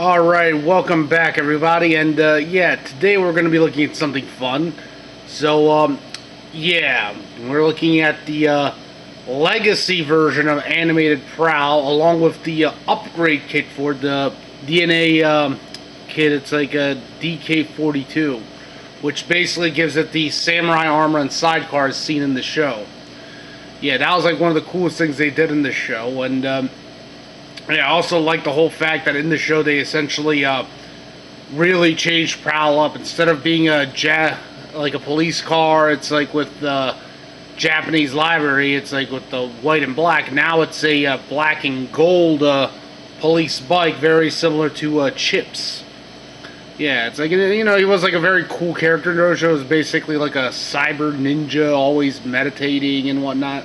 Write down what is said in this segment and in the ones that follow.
Alright, welcome back everybody, and yeah, today we're going to be looking at something fun. So, yeah, we're looking at the legacy version of Animated Prowl, along with the upgrade kit for the DNA kit. It's like a DK-42, which basically gives it the samurai armor and sidecar as seen in the show. Yeah, that was like one of the coolest things they did in the show, and yeah, I also like the whole fact that in the show they essentially really changed Prowl up. Instead of being like a police car, it's like with the Japanese livery, it's like with the white and black. Now it's a black and gold police bike, very similar to Chip's. Yeah, it's like, you know, he was like a very cool character in the show. It was basically like a cyber ninja, always meditating and whatnot.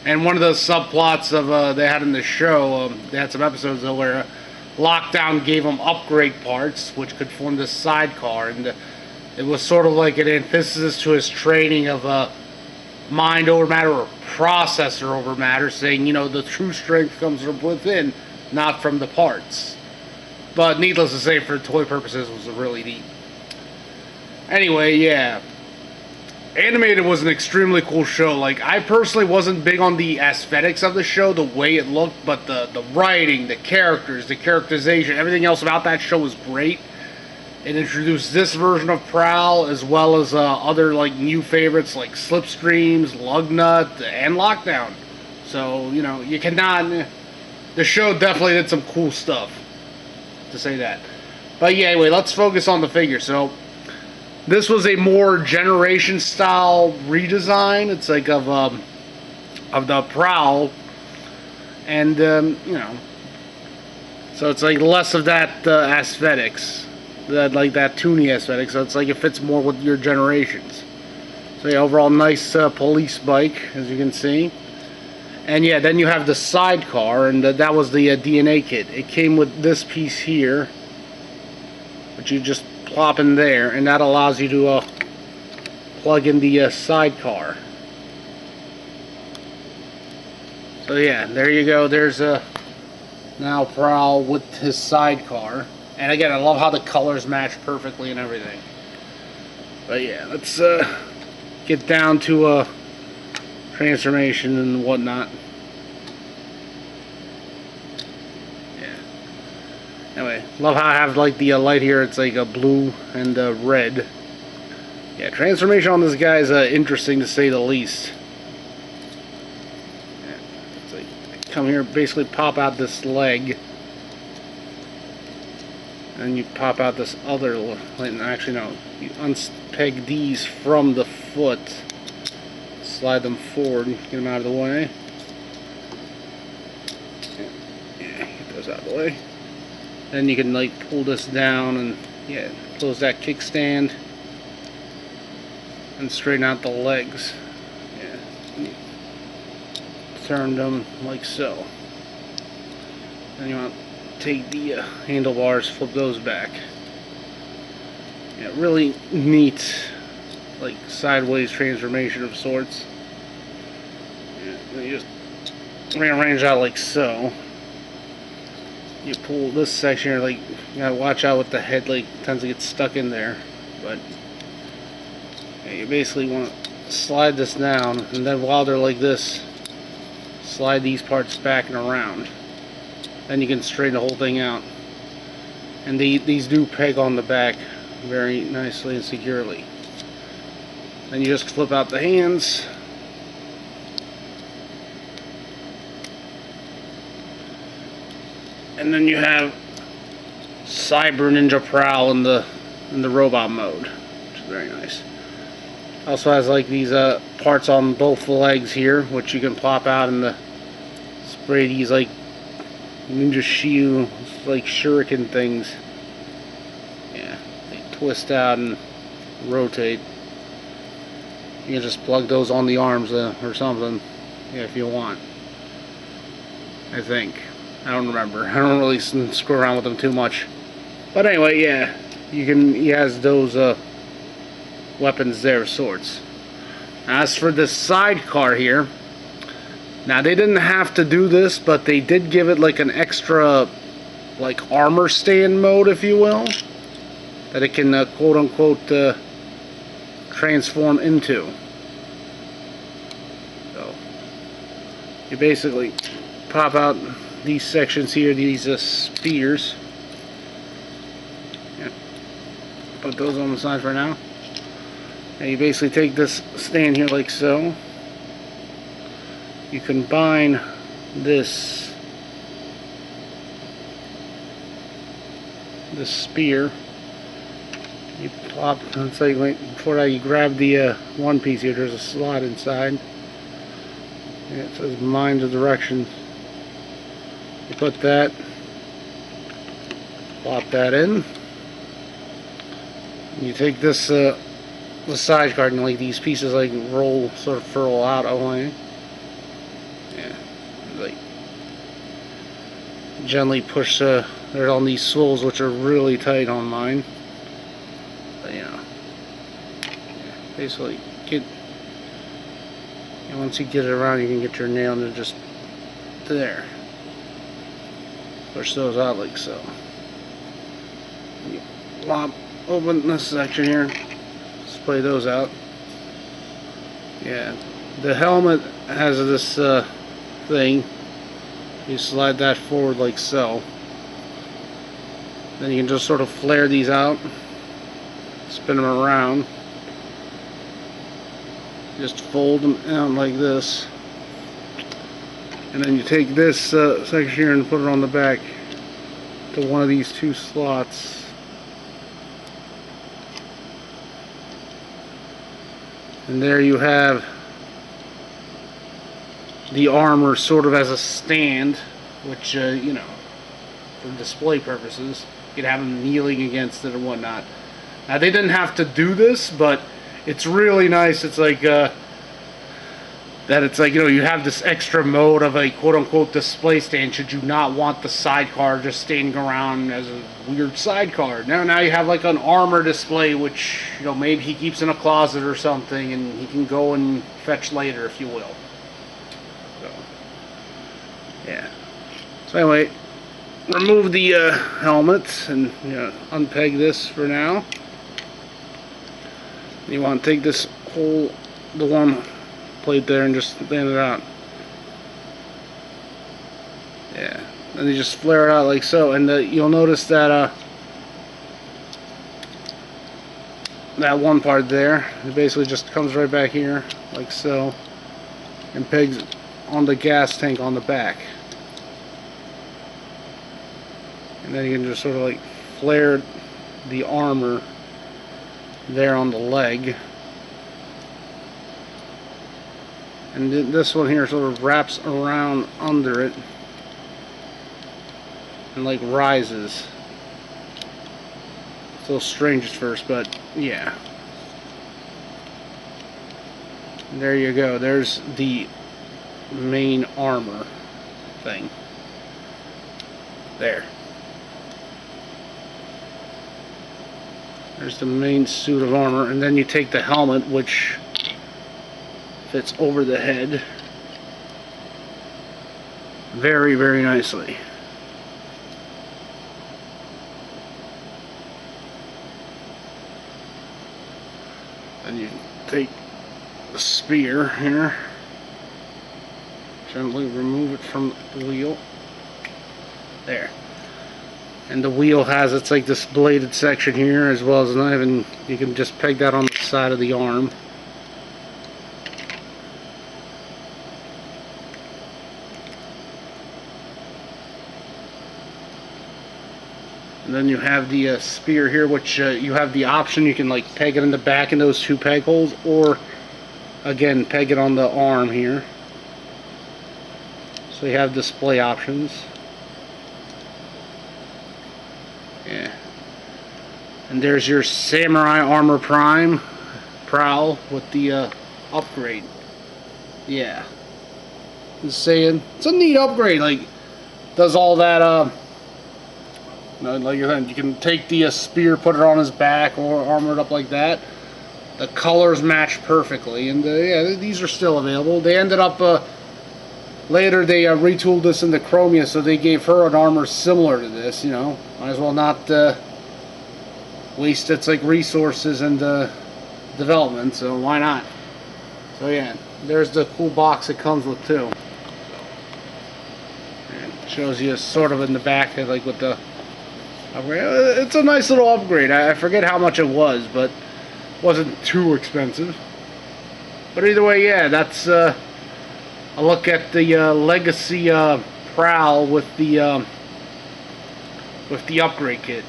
And one of the subplots of they had in the show, they had some episodes though, where Lockdown gave him upgrade parts, which could form this sidecar, and it was sort of like an antithesis to his training of mind over matter or processor over matter, saying, you know, the true strength comes from within, not from the parts. But needless to say, for toy purposes, it was really neat. Anyway, yeah. Animated was an extremely cool show. Like, I personally wasn't big on the aesthetics of the show, the way it looked, but the writing, the characters, the characterization, everything else about that show was great. It introduced this version of Prowl, as well as other, like, new favorites like Slipstreams, Lugnut, and Lockdown. So, you know, you cannot... The show definitely did some cool stuff, to say that. But yeah, anyway, let's focus on the figure. So, this was a more generation style redesign. It's like of the Prowl, and you know, so it's like less of that aesthetics, that like that toony aesthetic. So it's like it fits more with your generations. So yeah, overall nice police bike, as you can see. And yeah, then you have the sidecar, and that was the DNA kit. It came with this piece here, which you just plop in there, and that allows you to plug in the sidecar. So yeah, there you go. There's now Prowl with his sidecar, and again, I love how the colors match perfectly and everything. But yeah, let's get down to transformation and whatnot. Anyway, love how I have like the light here. It's like a blue and red. Yeah, transformation on this guy is interesting to say the least. Yeah, it's like come here, basically pop out this leg, and you pop out this other. Actually, no, you unpeg these from the foot, slide them forward, get them out of the way. Yeah, get those out of the way. Then you can like pull this down and yeah, close that kickstand and straighten out the legs. Yeah, turn them like so. Then you want to take the handlebars, flip those back. Yeah, really neat, like sideways transformation of sorts. Yeah, then you just rearrange that like so. You pull this section here, like, you gotta watch out with the head, like, tends to get stuck in there. But yeah, you basically want to slide this down, and then while they're like this, slide these parts back and around. Then you can straighten the whole thing out. And these do peg on the back very nicely and securely. Then you just flip out the hands. And then you have Cyber Ninja Prowl in the robot mode, which is very nice. Also has like these parts on both the legs here, which you can plop out and spray these like ninja shield, like shuriken things. Yeah, they twist out and rotate. You can just plug those on the arms or something, yeah, if you want. I think. I don't remember. I don't really screw around with them too much. But anyway, yeah, he has those weapons there of sorts. As for the sidecar here, now they didn't have to do this, but they did give it like an extra like armor stand mode, if you will, that it can quote unquote transform into. So you basically pop out these sections here, these spears. Yeah. Put those on the side for now. And you basically take this stand here like so. You combine this spear. You plop, it's like before that you grab the one piece here, there's a slot inside. Yeah, it says mind the directions. You put that, plop that in. You take this the side card and like these pieces like roll, sort of furl out away. Yeah, like gently push they're on these swivels, which are really tight on mine. But yeah, basically get. And once you get it around, you can get your nail to just there. Push those out like so. You plop open this section here. Splay those out. Yeah, the helmet has this thing. You slide that forward like so. Then you can just sort of flare these out, spin them around. Just fold them out like this, and then you take this section here and put it on the back to one of these two slots. And there you have the armor sort of as a stand, which you know, for display purposes, you could have them kneeling against it or whatnot. Now they didn't have to do this, but it's really nice. It's like that it's like, you know, you have this extra mode of a quote-unquote display stand should you not want the sidecar just standing around as a weird sidecar. Now you have like an armor display, which, you know, maybe he keeps in a closet or something and he can go and fetch later, if you will. So, yeah. So anyway, remove the helmet and, you know, unpeg this for now. You want to take this whole, the one plate there, and just stand it out. Yeah, and you just flare it out like so, and you'll notice that that one part there, it basically just comes right back here like so, and pegs on the gas tank on the back. And then you can just sort of like flare the armor there on the leg, and this one here sort of wraps around under it and like rises. It's a little strange at first, but yeah. And there you go, there's the main armor thing there. There's the main suit of armor, and then you take the helmet, which fits over the head very, very nicely. Then you take the spear here, gently remove it from the wheel. There. And the wheel has, it's like this bladed section here as well as a knife, and you can just peg that on the side of the arm. And then you have the spear here, which you have the option, you can like peg it in the back in those two peg holes, or again peg it on the arm here. So you have display options. Yeah. And there's your Samurai Armor Prowl with the upgrade. Yeah. Just saying, it's a neat upgrade. Like, does all that. You know, like you can take the spear, put it on his back, or armor it up like that. The colors match perfectly, and yeah, these are still available. They ended up later they retooled this into Chromia, so they gave her an armor similar to this. You know, might as well not waste its like resources and development. So why not? So yeah, there's the cool box it comes with too. And shows you sort of in the back, like with the upgrade. It's a nice little upgrade. I forget how much it was, but it wasn't too expensive. But either way, yeah, that's a look at the Legacy Prowl with the upgrade kit.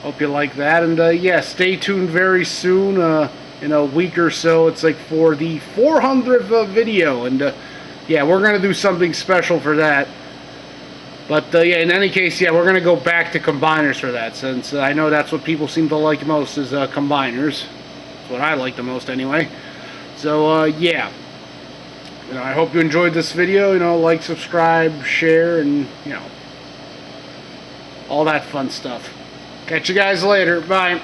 Hope you like that, and yeah, stay tuned very soon. In a week or so, it's like for the 400th video, and yeah, we're gonna do something special for that. But yeah, in any case, yeah, we're gonna go back to combiners for that, since I know that's what people seem to like most is combiners. That's what I like the most, anyway. So yeah, you know, I hope you enjoyed this video. You know, like, subscribe, share, and you know, all that fun stuff. Catch you guys later. Bye.